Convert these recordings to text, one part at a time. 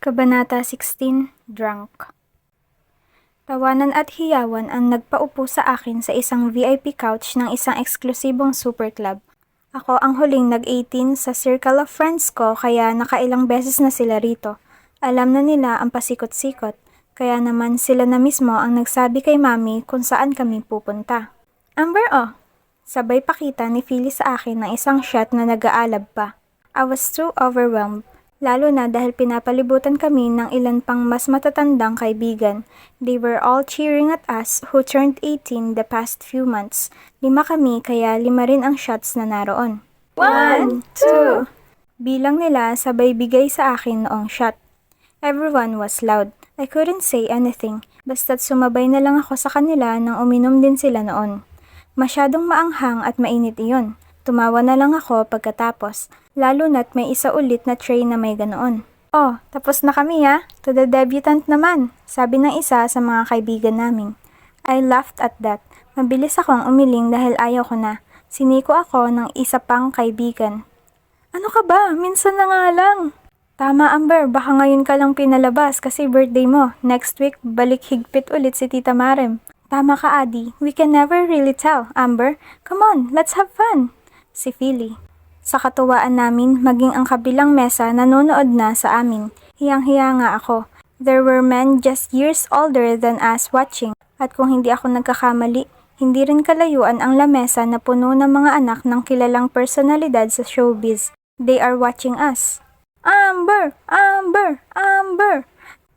Kabanata 16, Drunk. Tawanan at hiyawan ang nagpaupo sa akin sa isang VIP couch ng isang eksklusibong super club. Ako ang huling nag-18 sa circle of friends ko kaya nakailang beses na sila rito. Alam na nila ang pasikot-sikot, kaya naman sila na mismo ang nagsabi kay mami kung saan kami pupunta. Amber Sabay pakita ni Philly sa akin ng isang shot na nag-aalab pa. I was too overwhelmed. Lalo na dahil pinapalibutan kami ng ilan pang mas matatandang kaibigan. They were all cheering at us who turned 18 the past few months. 5 kami kaya 5 rin ang shots na naroon. 1, 2! Bilang nila sabay bigay sa akin noong shot. Everyone was loud. I couldn't say anything. Basta't sumabay na lang ako sa kanila nang uminom din sila noon. Masyadong maanghang at mainit iyon. Tumawa na lang ako pagkatapos, lalo na't may isa ulit na tray na may ganoon. Tapos na kami ha? To the debutant naman, sabi ng isa sa mga kaibigan namin. I laughed at that. Mabilis akong umiling dahil ayaw ko na. Siniko ako ng isa pang kaibigan. Ano ka ba? Minsan na nga lang. Tama Amber, baka ngayon ka lang pinalabas kasi birthday mo. Next week, balik higpit ulit si Tita Marem. Tama ka Adi, we can never really tell, Amber. Come on, let's have fun. Si Philly. Sa katuwaan namin, maging ang kabilang mesa nanonood na sa amin. Hiyang-hiya nga ako. There were men just years older than us watching. At kung hindi ako nagkakamali, hindi rin kalayuan ang lamesa na puno ng mga anak ng kilalang personalidad sa showbiz. They are watching us. Amber! Amber! Amber!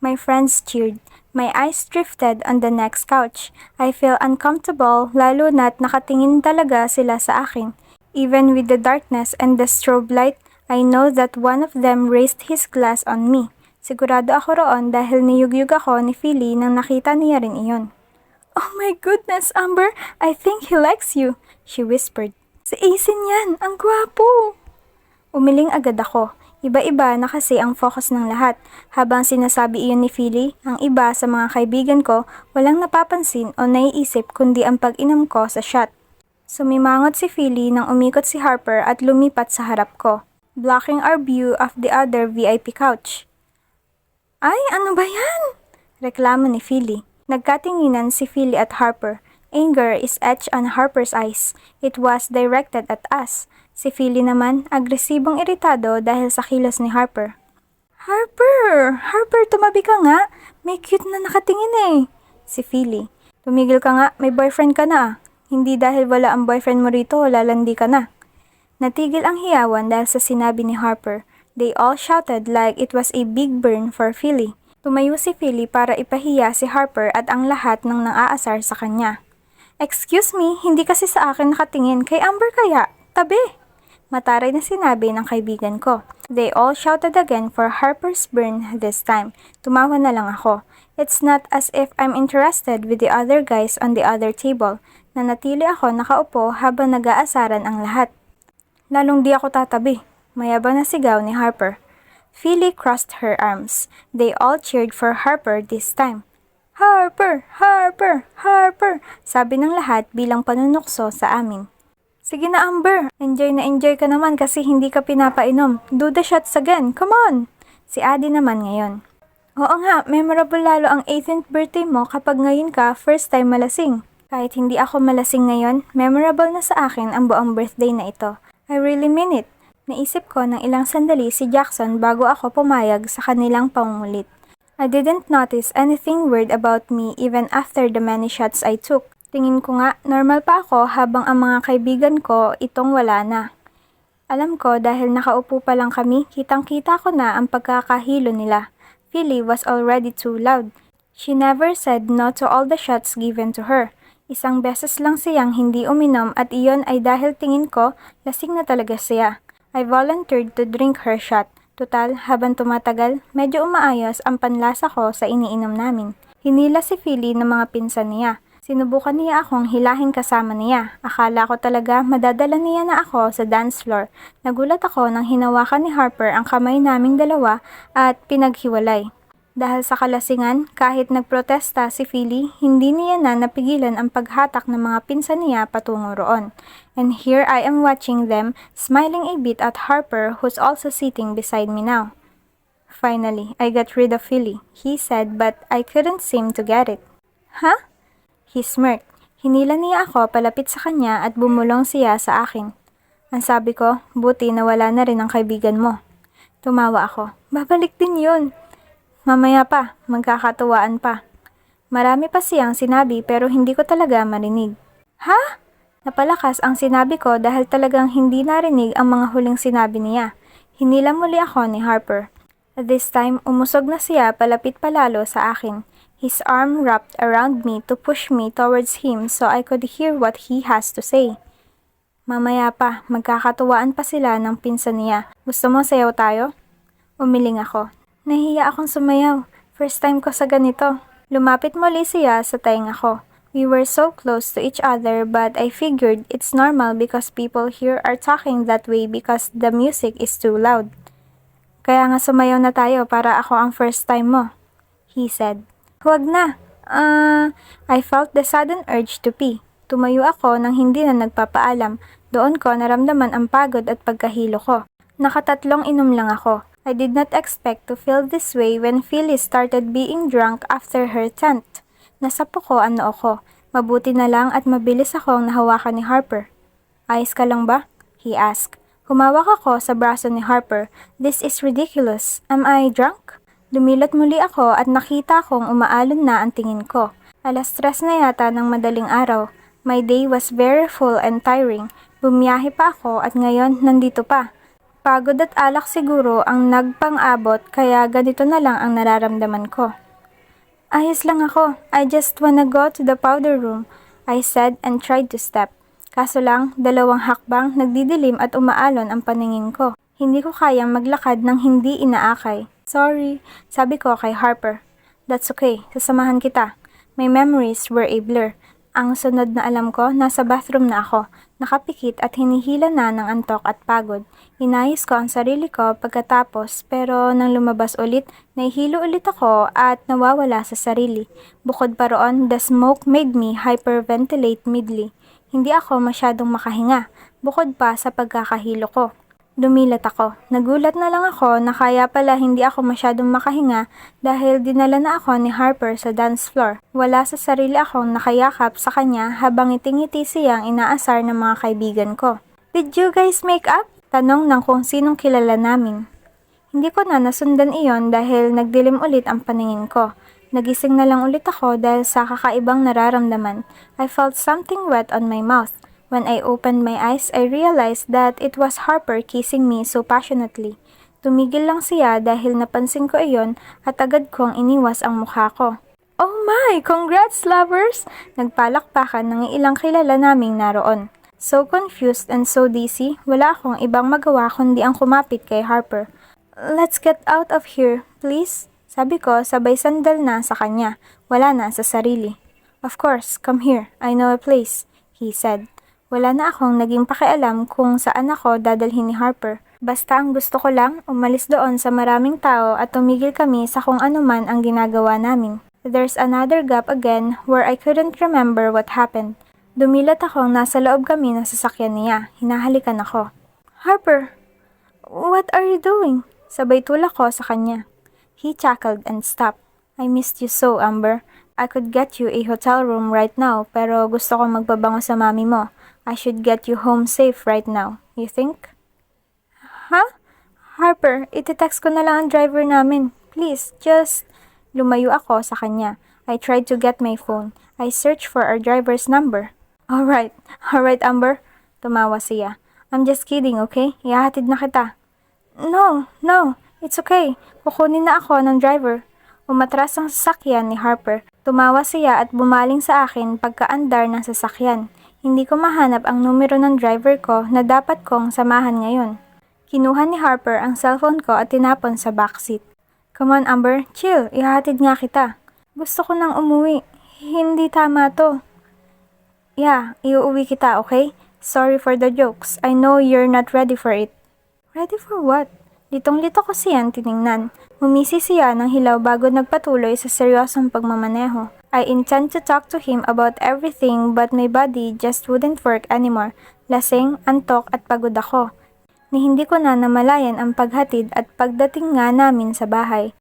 My friends cheered. My eyes drifted on the next couch. I feel uncomfortable lalo na't nakatingin talaga sila sa akin. Even with the darkness and the strobe light, I know that one of them raised his glass on me. Sigurado ako roon dahil niyugyug ako ni Philly nang nakita niya rin iyon. Oh my goodness, Amber! I think he likes you, she whispered. Si Aisin yan! Ang gwapo! Umiling agad ako. Iba-iba na kasi ang focus ng lahat. Habang sinasabi iyon ni Philly, ang iba sa mga kaibigan ko walang napapansin o naiisip kundi ang pag-inom ko sa shot. Sumimangot si Philly nang umikot si Harper at lumipat sa harap ko, blocking our view of the other VIP couch. Ay, ano ba yan? Reklamo ni Philly. Nagkatinginan si Philly at Harper. Anger is etched on Harper's eyes. It was directed at us. Si Philly naman, agresibong iritado dahil sa kilos ni Harper. Harper! Harper, tumabi ka nga. May cute na nakatingin eh. Si Philly. Tumigil ka nga, may boyfriend ka na ah. Hindi dahil wala ang boyfriend mo rito, lalandi ka na. Natigil ang hiyawan dahil sa sinabi ni Harper. They all shouted like it was a big burn for Philly. Tumayo si Philly para ipahiya si Harper at ang lahat ng nang-aasar sa kanya. Excuse me, hindi kasi sa akin nakatingin. Kay Amber kaya? Tabi! Mataray na sinabi ng kaibigan ko. They all shouted again for Harper's burn this time. Tumawa na lang ako. It's not as if I'm interested with the other guys on the other table. Nanatili ako nakaupo habang nag-aasaran ang lahat. Lalong di ako tatabi. Mayabang na sigaw ni Harper. Philly crossed her arms. They all cheered for Harper this time. Harper! Harper! Harper! Sabi ng lahat bilang panunukso sa amin. Sige na Amber, enjoy ka naman kasi hindi ka pinapainom. Do the shots again, come on! Si Adi naman ngayon. Oo nga, memorable lalo ang 18th birthday mo kapag ngayon ka first time malasing. Kahit hindi ako malasing ngayon, memorable na sa akin ang buong birthday na ito. I really mean it. Naisip ko ng ilang sandali si Jackson bago ako pumayag sa kanilang pangungulit. I didn't notice anything weird about me even after the many shots I took. Tingin ko nga, normal pa ako habang ang mga kaibigan ko itong wala na. Alam ko dahil nakaupo pa lang kami, kitang-kita ko na ang pagkakahilo nila. Philly was already too loud. She never said no to all the shots given to her. Isang beses lang siyang hindi uminom at iyon ay dahil tingin ko lasing na talaga siya. I volunteered to drink her shot. Total, habang tumatagal, medyo umaayos ang panlasa ko sa iniinom namin. Hinila si Philly ng mga pinsan niya. Sinubukan niya akong hilahin kasama niya. Akala ko talaga madadala niya na ako sa dance floor. Nagulat ako nang hinawakan ni Harper ang kamay naming dalawa at pinaghiwalay. Dahil sa kalasingan, kahit nagprotesta si Philly, hindi niya na napigilan ang paghatak ng mga pinsan niya patungo roon. And here I am watching them, smiling a bit at Harper who's also sitting beside me now. Finally, I got rid of Philly, he said, but I couldn't seem to get it. Huh? He smirked. Hinila niya ako palapit sa kanya at bumulong siya sa akin. Ang sabi ko, buti nawala na rin ang kaibigan mo. Tumawa ako. Babalik din yun. Mamaya pa, magkakatuwaan pa. Marami pa siyang sinabi pero hindi ko talaga marinig. Ha? Napalakas ang sinabi ko dahil talagang hindi narinig ang mga huling sinabi niya. Hinila muli ako ni Harper. At this time, umusog na siya palapit palalo sa akin. His arm wrapped around me to push me towards him so I could hear what he has to say. Mamaya pa, magkakatuwaan pa sila ng pinsan niya. Gusto mo sayaw tayo? Umiling ako. Nahiya akong sumayaw. First time ko sa ganito. Lumapit muli siya sa tainga ko. We were so close to each other but I figured it's normal because people here are talking that way because the music is too loud. Kaya nga sumayaw na tayo para ako ang first time mo, he said. Huwag na. I felt the sudden urge to pee. Tumayo ako nang hindi na nagpapaalam. Doon ko naramdaman ang pagod at pagkahilo ko. Nakatatlong inom lang ako. I did not expect to feel this way when Phyllis started being drunk after her tent. Nasapo ko ang noo ko. Mabuti na lang at mabilis akong nahawakan ni Harper. Ayos ka lang ba? He asked. Humawak ako sa braso ni Harper. This is ridiculous. Am I drunk? Dumilot muli ako at nakita kong umaalon na ang tingin ko. 3:00 na yata ng madaling araw. My day was very full and tiring. Bumiyahe pa ako at ngayon nandito pa. Pagod at alak siguro ang nagpang-abot kaya ganito na lang ang nararamdaman ko. Ayos lang ako. I just wanna go to the powder room, I said and tried to step. Kaso lang, 2 hakbang, nagdidilim at umaalon ang paningin ko. Hindi ko kayang maglakad ng hindi inaakay. Sorry, sabi ko kay Harper. That's okay, sasamahan kita. My memories were a blur. Ang sunod na alam ko, nasa bathroom na ako. Nakapikit at hinihila na ng antok at pagod. Inayos ko ang sarili ko pagkatapos pero nang lumabas ulit, nahihilo ulit ako at nawawala sa sarili. Bukod pa roon, the smoke made me hyperventilate midly. Hindi ako masyadong makahinga, bukod pa sa pagkakahilo ko. Dumilat ako. Nagulat na lang ako na kaya pala hindi ako masyadong makahinga dahil dinala na ako ni Harper sa dance floor. Wala sa sarili akong nakayakap sa kanya habang ngiti-ngiti siyang inaasar ng mga kaibigan ko. Did you guys make up? Tanong ng kung sinong kilala namin. Hindi ko na nasundan iyon dahil nagdilim ulit ang paningin ko. Nagising na lang ulit ako dahil sa kakaibang nararamdaman. I felt something wet on my mouth. When I opened my eyes, I realized that it was Harper kissing me so passionately. Tumigil lang siya dahil napansin ko iyon at agad kong iniwas ang mukha ko. Oh my! Congrats, lovers! Nagpalakpakan ng ilang kilala naming naroon. So confused and so dizzy, wala akong ibang magawa kundi ang kumapit kay Harper. Let's get out of here, please. Sabi ko, sabay sandal na sa kanya. Wala na sa sarili. Of course, come here. I know a place, he said. Wala na akong naging pakialam kung saan ako dadalhin ni Harper. Basta ang gusto ko lang, umalis doon sa maraming tao at tumigil kami sa kung ano man ang ginagawa namin. There's another gap again where I couldn't remember what happened. Dumilat akong nasa loob kami ng sasakyan niya. Hinahalikan ako. Harper, what are you doing? Sabay tulak ko sa kanya. He chuckled and stopped. I missed you so, Amber. I could get you a hotel room right now pero gusto ko magpabango sa mami mo. I should get you home safe right now. You think? Huh? Harper, iti-text ko na lang ang driver namin. Please, just... Lumayo ako sa kanya. I tried to get my phone. I searched for our driver's number. Alright, Amber. Tumawa siya. I'm just kidding, okay? Ihahatid na kita. No, it's okay. Kukunin na ako ng driver. Umatras ang sasakyan ni Harper. Tumawa siya at bumaling sa akin pagkaandar ng sasakyan. Hindi ko mahanap ang numero ng driver ko na dapat kong samahan ngayon. Kinuha ni Harper ang cellphone ko at tinapon sa backseat. Come on, Amber. Chill. Ihahatid nga kita. Gusto ko nang umuwi. Hindi tama to. Yeah, iuuwi kita, okay? Sorry for the jokes. I know you're not ready for it. Ready for what? Litong-lito ko siyan tiningnan. Humisi siya ng hilaw bago nagpatuloy sa seryosong pagmamaneho. I intend to talk to him about everything but my body just wouldn't work anymore. Lasing, antok at pagod ako. ni hindi ko na namalayan ang paghatid at pagdating nga namin sa bahay.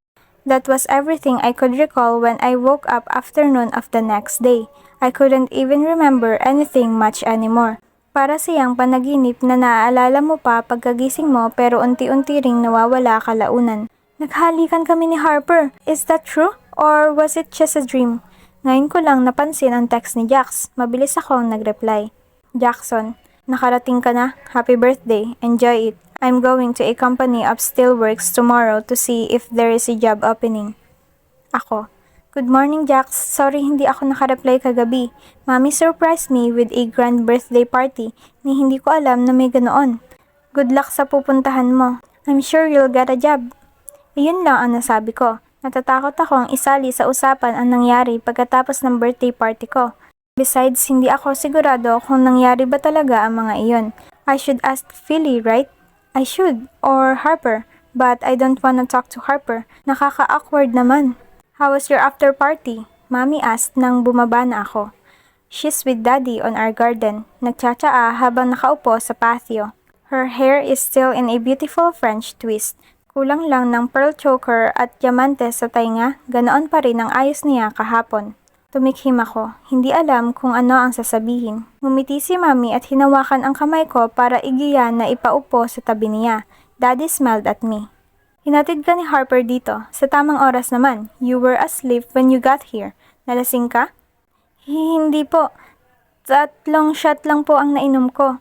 That was everything I could recall when I woke up afternoon of the next day. I couldn't even remember anything much anymore. Para siyang panaginip na naaalala mo pa pagkagising mo pero unti-unti ring nawawala kalaunan. Naghalikan kami ni Harper. Is that true? Or was it just a dream? Ngayon ko lang napansin ang text ni Jax. Mabilis akong nag-reply. Jackson, nakarating ka na? Happy birthday. Enjoy it. I'm going to a company of steelworks tomorrow to see if there is a job opening. Ako, good morning Jax. Sorry hindi ako nakareply kagabi. Mommy surprised me with a grand birthday party ni hindi ko alam na may ganoon. Good luck sa pupuntahan mo. I'm sure you'll get a job. Iyon lang ang nasabi ko. Natatakot akong isali sa usapan ang nangyari pagkatapos ng birthday party ko. Besides, hindi ako sigurado kung nangyari ba talaga ang mga iyon. I should ask Philly, right? I should, or Harper, but I don't wanna talk to Harper. Nakaka-awkward naman. How was your after party? Mommy asked nang bumaba na ako. She's with Daddy on our garden. Nagtsatsaa habang nakaupo sa patio. Her hair is still in a beautiful French twist. Kulang lang ng pearl choker at diamante sa tainga, ganoon pa rin ang ayos niya kahapon. Tumikhim ako, hindi alam kung ano ang sasabihin. Ngumiti si Mami at hinawakan ang kamay ko para igiyan na ipaupo sa tabi niya. Daddy smiled at me. Hinatid ka ni Harper dito. Sa tamang oras naman. You were asleep when you got here. Nalasing ka? Hindi po. 3 shot lang po ang nainom ko.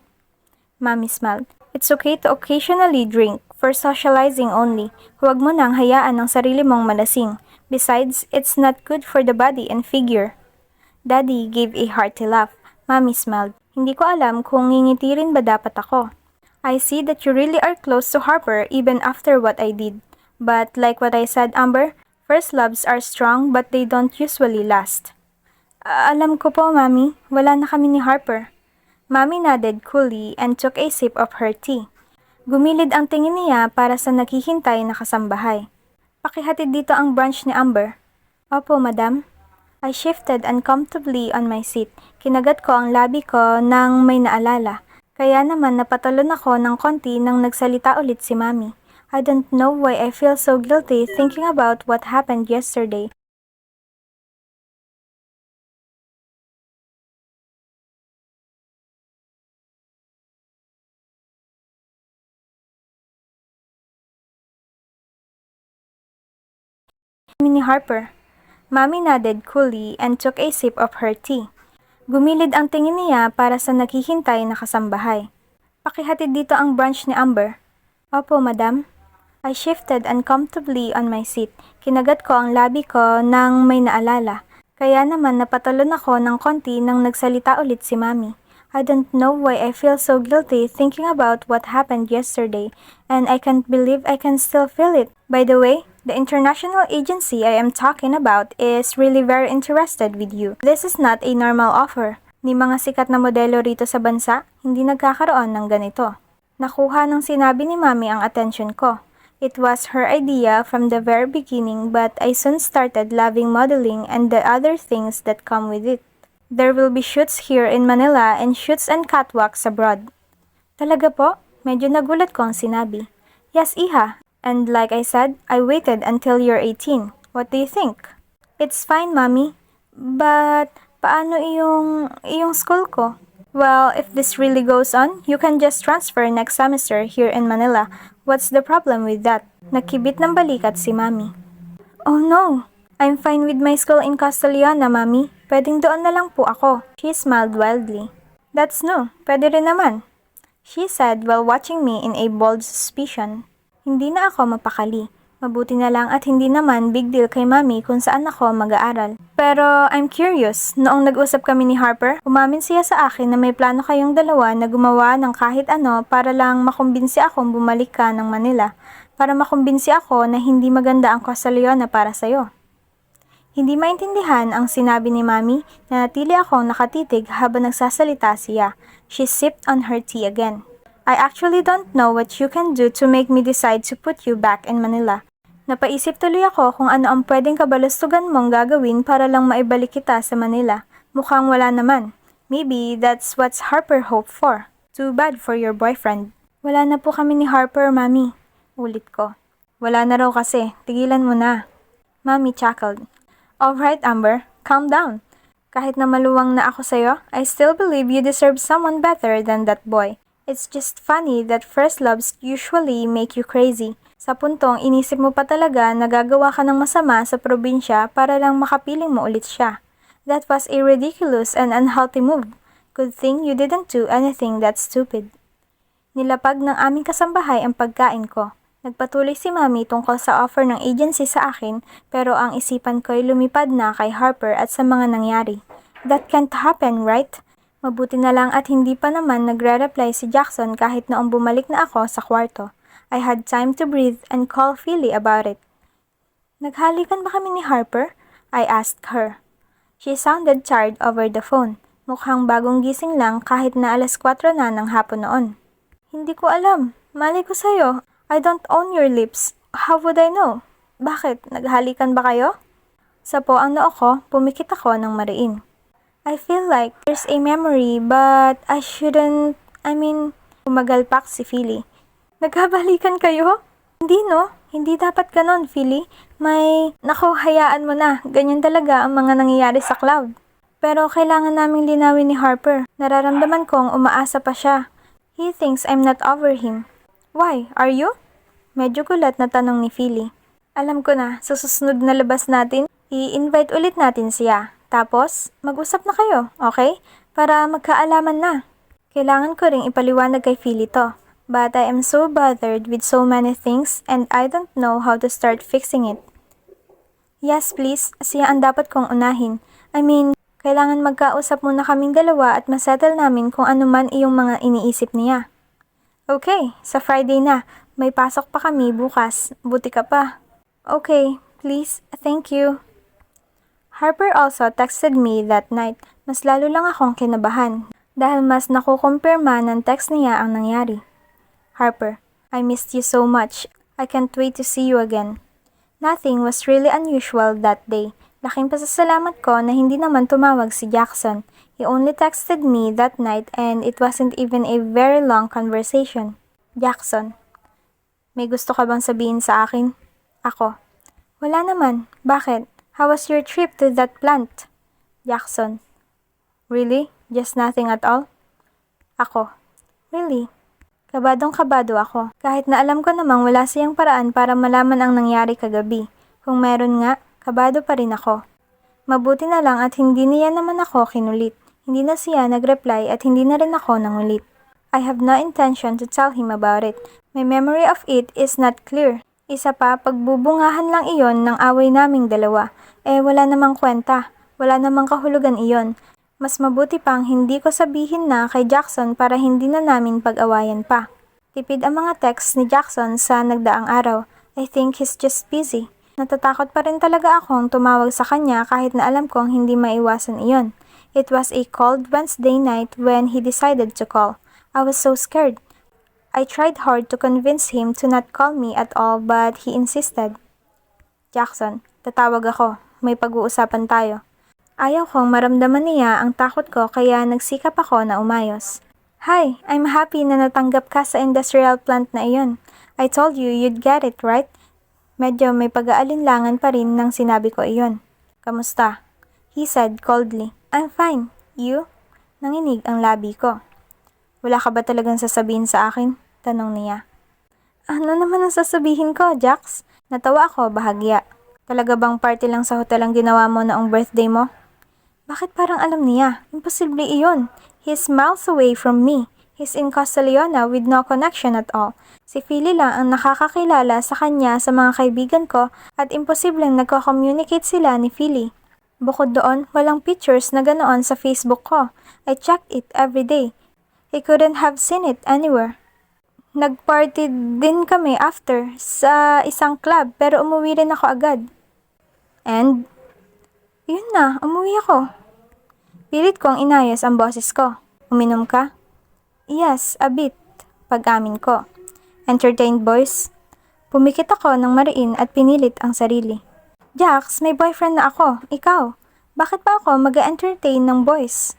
Mami smiled. It's okay to occasionally drink. For socializing only. Huwag mo nang hayaan ang sarili mong malasing. Besides, it's not good for the body and figure. Daddy gave a hearty laugh. Mommy smiled. Hindi ko alam kung ngingiti rin ba dapat ako. I see that you really are close to Harper even after what I did. But like what I said, Amber, first loves are strong but they don't usually last. Alam ko po, Mommy. Wala na kami ni Harper. Mommy nodded coolly and took a sip of her tea. Gumilid ang tingin niya para sa naghihintay na kasambahay. Pakihatid dito ang brunch ni Amber. Opo, madam. I shifted uncomfortably on my seat. Kinagat ko ang labi ko nang may naalala. Kaya naman napatalon ako ng konti nang nagsalita ulit si Mami. I don't know why I feel so guilty thinking about what happened yesterday. Ni Harper. Mommy nodded coolly and took a sip of her tea. Gumilid ang tingin niya para sa naghihintay na kasambahay. Pakihatid dito ang brunch ni Amber. Opo, madam. I shifted uncomfortably on my seat. Kinagat ko ang labi ko nang may naalala. Kaya naman napatalon ako ng konti nang nagsalita ulit si Mami. I don't know why I feel so guilty thinking about what happened yesterday, and I can't believe I can still feel it. By the way, the international agency I am talking about is really very interested with you. This is not a normal offer. Ni mga sikat na modelo rito sa bansa, hindi nagkakaroon ng ganito. Nakuha ng sinabi ni Mami ang attention ko. It was her idea from the very beginning, but I soon started loving modeling and the other things that come with it. There will be shoots here in Manila and shoots and catwalks abroad. Talaga po? Medyo nagulat ko ang sinabi. Yes, Iha. And like I said, I waited until you're 18. What do you think? It's fine, Mommy. But, paano iyong school ko? Well, if this really goes on, you can just transfer next semester here in Manila. What's the problem with that? Nakibit ng balikat si Mommy. Oh no! I'm fine with my school in Castellana, Mommy. Pwedeng doon na lang po ako. She smiled wildly. That's no. Pwede rin naman. She said while watching me in a bold suspicion. Hindi na ako mapakali. Mabuti na lang at hindi naman big deal kay Mami kung saan ako mag-aaral. Pero I'm curious, noong nag-usap kami ni Harper, umamin siya sa akin na may plano kayong dalawa na gumawa ng kahit ano para lang makumbinsi akong bumalik ka ng Manila. Para makumbinsi ako na hindi maganda ang Castellana para sa'yo. Hindi maintindihan ang sinabi ni Mami na natili akong nakatitig habang nagsasalita siya. She sipped on her tea again. I actually don't know what you can do to make me decide to put you back in Manila. Napaisip tuloy ako kung ano ang pwedeng kabalustugan mong gagawin para lang maibalik kita sa Manila. Mukhang wala naman. Maybe that's what Harper hoped for. Too bad for your boyfriend. Wala na po kami ni Harper, Mami. Ulit ko. Wala na raw kasi. Tigilan mo na. Mami chuckled. Alright, Amber. Calm down. Kahit na maluwang na ako sa'yo, I still believe you deserve someone better than that boy. It's just funny that first loves usually make you crazy. Sa puntong inisip mo pa talaga na gagawa ka ng masama sa probinsya para lang makapiling mo ulit siya. That was a ridiculous and unhealthy move. Good thing you didn't do anything that stupid. Nilapag ng aming kasambahay ang pagkain ko. Nagpatuloy si Mami tungkol sa offer ng agency sa akin pero ang isipan ko'y lumipad na kay Harper at sa mga nangyari. That can't happen, right? Mabuti na lang at hindi pa naman nagre-reply si Jackson kahit noong bumalik na ako sa kwarto. I had time to breathe and call Philly about it. Naghalikan ba kami ni Harper? I asked her. She sounded tired over the phone. Mukhang bagong gising lang kahit na 4:00 na ng hapon noon. Hindi ko alam. Malay ko sa'yo. I don't own your lips. How would I know? Bakit? Naghalikan ba kayo? Sa po ang noo ko, pumikit ako ng mariin. I feel like there's a memory but I shouldn't, umagalpak si Philly. Naghabalikan kayo? Hindi no, hindi dapat ganon Philly. Naku, hayaan mo na, ganyan talaga ang mga nangyayari sa club. Pero kailangan naming linawin ni Harper. Nararamdaman kong umaasa pa siya. He thinks I'm not over him. Why, are you? Medyo gulat na tanong ni Philly. Alam ko na, sa susunod na labas natin, i-invite ulit natin siya. Tapos, mag-usap na kayo, okay? Para magkaalaman na. Kailangan ko ring ipaliwanag kay Philly to. But I am so bothered with so many things and I don't know how to start fixing it. Yes, please. Siya ang dapat kong unahin. Kailangan magkausap muna kaming dalawa at masettle namin kung ano man iyong mga iniisip niya. Okay, sa Friday na. May pasok pa kami bukas. Buti ka pa. Okay, please. Thank you. Harper also texted me that night. Mas lalo lang akong kinabahan dahil mas nakukumpirma ng text niya ang nangyari. Harper, I missed you so much. I can't wait to see you again. Nothing was really unusual that day. Laking pasasalamat ko na hindi naman tumawag si Jackson. He only texted me that night and it wasn't even a very long conversation. Jackson, may gusto ka bang sabihin sa akin? Ako, wala naman. Bakit? How was your trip to that plant? Jackson, really? Just nothing at all? Ako, really? Kabadong-kabado ako. Kahit na alam ko namang wala siyang paraan para malaman ang nangyari kagabi. Kung meron nga, kabado pa rin ako. Mabuti na lang at hindi niya naman ako kinulit. Hindi na siya nag-reply at hindi na rin ako nangulit. I have no intention to tell him about it. My memory of it is not clear. Isa pa, pagbubungahan lang iyon ng away naming dalawa. Wala namang kwenta. Wala namang kahulugan iyon. Mas mabuti pang hindi ko sabihin na kay Jackson para hindi na namin pag-awayan pa. Tipid ang mga texts ni Jackson sa nagdaang araw. I think he's just busy. Natatakot pa rin talaga akong tumawag sa kanya kahit na alam kong hindi maiwasan iyon. It was a cold Wednesday night when he decided to call. I was so scared. I tried hard to convince him to not call me at all but he insisted. Jackson, tatawag ako. May pag-uusapan tayo. Ayaw kong maramdaman niya ang takot ko kaya nagsikap ako na umayos. Hi, I'm happy na natanggap ka sa industrial plant na iyon. I told you you'd get it, right? Medyo may pag-aalinlangan pa rin nang sinabi ko iyon. Kamusta? He said coldly. I'm fine. You? Nanginig ang labi ko. Wala ka ba talagang sasabihin sa akin? Tanong niya. Ano naman ang sasabihin ko, Jax? Natawa ako bahagya. Talaga bang party lang sa hotel ang ginawa mo noong birthday mo? Bakit parang alam niya? Imposible iyon. He's miles away from me. He's in Costa Leona with no connection at all. Si Philly lang ang nakakakilala sa kanya sa mga kaibigan ko at imposibleng nagko-communicate sila ni Philly. Bukod doon, walang pictures na ganoon sa Facebook ko. I checked it every day. He couldn't have seen it anywhere. Nag-party din kami after sa isang club pero umuwi rin ako agad. And, yun na, umuwi ako. Pilit kong inayos ang boses ko. Uminom ka? Yes, a bit. Pag-amin ko. Entertained boys? Pumikit ako ng mariin at pinilit ang sarili. Jax, may boyfriend na ako. Ikaw? Bakit ba ako mag-entertain ng boys?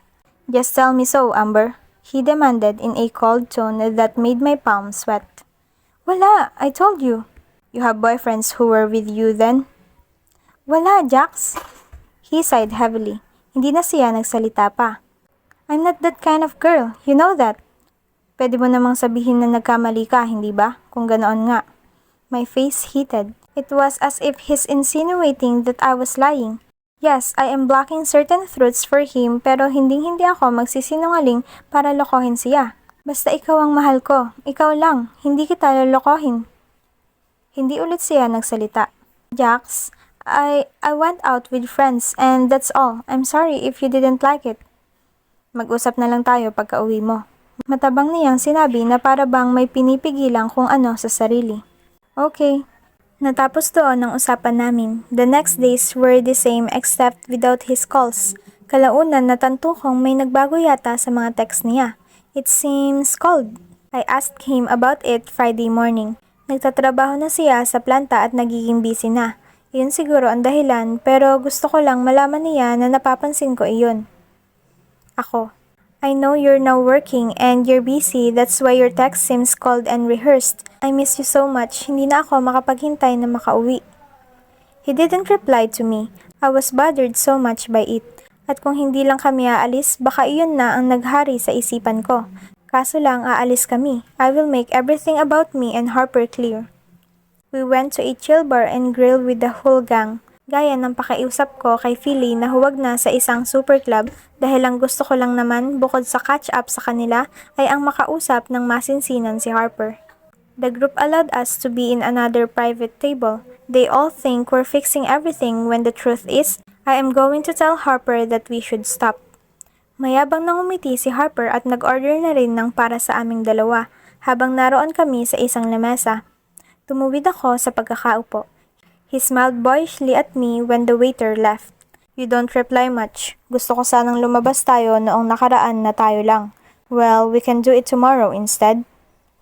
Just tell me so, Amber. he demanded in a cold tone that made my palms sweat. Wala, I told you. You have boyfriends who were with you then? Wala, Jax. He sighed heavily. Hindi na siya nagsalita pa. I'm not that kind of girl, you know that. Pwede mo namang sabihin na nagkamali ka, hindi ba? Kung ganoon nga. My face heated. It was as if he's insinuating that I was lying. Yes, I am blocking certain truths for him pero hindi ako magsisinungaling para lokohin siya. Basta ikaw ang mahal ko. Ikaw lang. Hindi kita lolokohin. Hindi ulit siya nagsalita. Jax, I went out with friends and that's all. I'm sorry if you didn't like it. Mag-usap na lang tayo pagka-uwi mo. Matabang niyang sinabi na para bang may pinipigilan kung ano sa sarili. Okay. Natapos doon ang usapan namin. The next days were the same except without his calls. Kalaunan natanto kong may nagbago yata sa mga text niya. It seems cold. I asked him about it Friday morning. Nagtatrabaho na siya sa planta at nagiging busy na. Iyon siguro ang dahilan pero gusto ko lang malaman niya na napapansin ko iyon. Ako. I know you're now working and you're busy, that's why your text seems cold and rehearsed. I miss you so much, hindi na ako makapaghintay na makauwi. He didn't reply to me. I was bothered so much by it. At kung hindi lang kami aalis, baka iyon na ang naghari sa isipan ko. Kaso lang aalis kami. I will make everything about me and Harper clear. We went to a chill bar and grill with the whole gang. Gaya ng pakiusap ko kay Philly na huwag na sa isang super club dahil ang gusto ko lang naman bukod sa catch up sa kanila ay ang makausap ng masinsinan si Harper. The group allowed us to be in another private table. They all think we're fixing everything when the truth is, I am going to tell Harper that we should stop. Mayabang nang umiti si Harper at nag-order na rin ng para sa aming dalawa habang naroon kami sa isang lamesa. Tumuwid ako sa pagkakaupo. He smiled boyishly at me when the waiter left. You don't reply much. Gusto ko sanang lumabas tayo noong nakaraan na tayo lang. Well, we can do it tomorrow instead.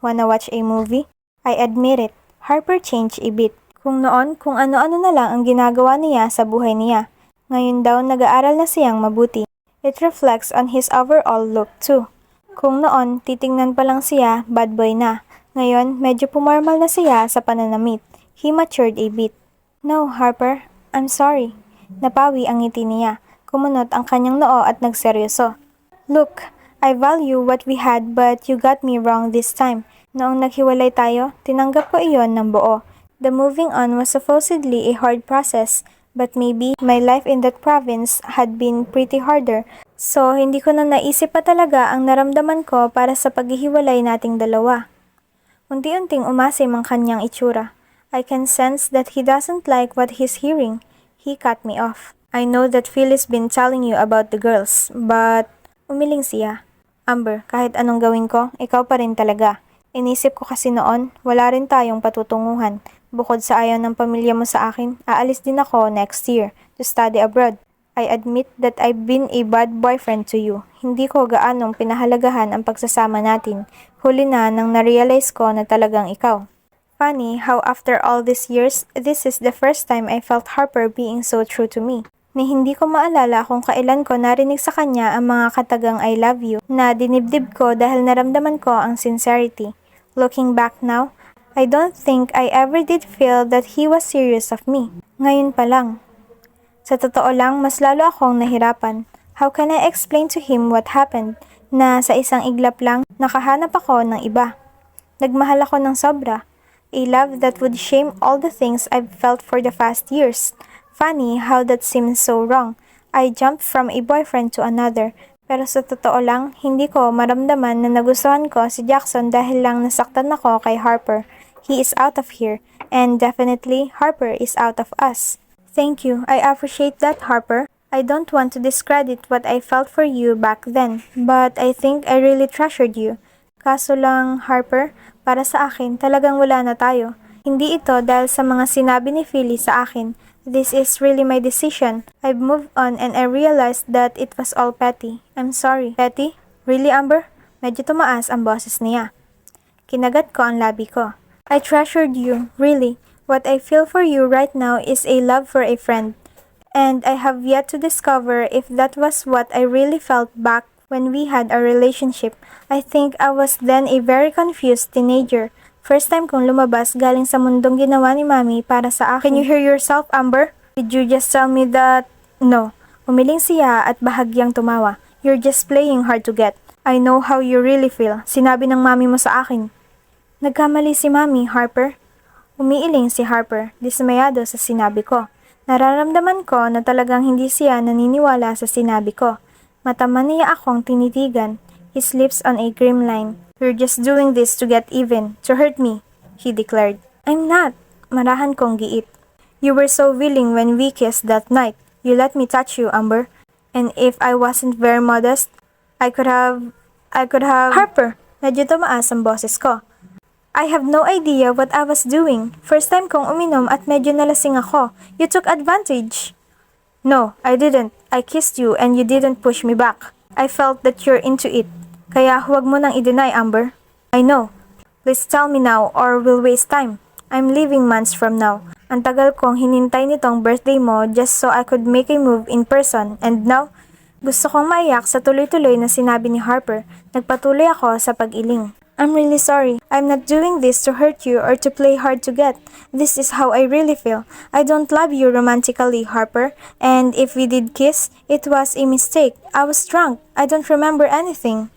Wanna watch a movie? I admit it. Harper changed a bit. Kung noon, kung ano-ano na lang ang ginagawa niya sa buhay niya. Ngayon daw nag-aaral na siyang mabuti. It reflects on his overall look too. Kung noon, titingnan pa lang siya, bad boy na. Ngayon, medyo pumarmal na siya sa pananamit. He matured a bit. No, Harper. I'm sorry. Napawi ang ngiti niya. Kumunot ang kanyang noo at nagseryoso. Look, I value what we had but you got me wrong this time. Noong naghiwalay tayo, tinanggap ko iyon ng buo. The moving on was supposedly a hard process, but maybe my life in that province had been pretty harder. So, hindi ko na naisip pa talaga ang naramdaman ko para sa paghihiwalay nating dalawa. Unti-unting umasim ang kanyang itsura. I can sense that he doesn't like what he's hearing. He cut me off. I know that Phyllis been telling you about the girls, but... Umiling siya. Amber, kahit anong gawin ko, ikaw pa rin talaga. Inisip ko kasi noon, wala rin tayong patutunguhan. Bukod sa ayaw ng pamilya mo sa akin, aalis din ako next year to study abroad. I admit that I've been a bad boyfriend to you. Hindi ko gaanong pinahalagahan ang pagsasama natin. Huli na nang narealize ko na talagang ikaw. Funny how after all these years, this is the first time I felt Harper being so true to me. Ni hindi ko maalala kung kailan ko narinig sa kanya ang mga katagang I love you na dinibdib ko dahil naramdaman ko ang sincerity. Looking back now, I don't think I ever did feel that he was serious of me. Ngayon pa lang. Sa totoo lang, mas lalo akong nahirapan. How can I explain to him what happened? Na sa isang iglap lang, nakahanap ako ng iba. Nagmahal ako ng sobra. A love that would shame all the things I've felt for the past years. Funny how that seems so wrong. I jumped from a boyfriend to another. Pero sa totoo lang, hindi ko maramdaman na nagustuhan ko si Jackson dahil lang nasaktan ako kay Harper. He is out of here. And definitely, Harper is out of us. Thank you. I appreciate that, Harper. I don't want to discredit what I felt for you back then. But I think I really treasured you. Kaso lang, Harper, para sa akin, talagang wala na tayo. Hindi ito dahil sa mga sinabi ni Philly sa akin. This is really my decision. I've moved on and I realized that it was all petty. I'm sorry. Petty? Really, Amber? Medyo tumaas ang boses niya. Kinagat ko ang labi ko. I treasured you, really. What I feel for you right now is a love for a friend. And I have yet to discover if that was what I really felt back when we had a relationship. I think I was then a very confused teenager. First time kong lumabas galing sa mundong ginawa ni Mami para sa akin. Can you hear yourself, Amber? Did you just tell me that? No. Umiling siya at bahagyang tumawa. You're just playing hard to get. I know how you really feel. Sinabi ng Mami mo sa akin. Nagkamali si Mami, Harper. Umiiling si Harper, dismayado sa sinabi ko. Nararamdaman ko na talagang hindi siya naniniwala sa sinabi ko. Mataman niya akong tinitigan, his lips on a grim line. You're just doing this to get even, to hurt me, he declared. I'm not, marahan kong giit. You were so willing when we kissed that night. You let me touch you, Amber. And if I wasn't very modest, I could have... Harper, medyo tumaas ang boses ko. I have no idea what I was doing. First time kong uminom at medyo nalasing ako. You took advantage. No, I didn't. I kissed you and you didn't push me back. I felt that you're into it. Kaya huwag mo nang i-deny, Amber. I know. Please tell me now or we'll waste time. I'm leaving months from now. Ang tagal kong hinintay nitong birthday mo just so I could make a move in person. And now, gusto kong maiyak sa tuloy-tuloy na sinabi ni Harper. Nagpatuloy ako sa pag-iling. I'm really sorry. I'm not doing this to hurt you or to play hard to get. This is how I really feel. I don't love you romantically, Harper. And if we did kiss, it was a mistake. I was drunk. I don't remember anything.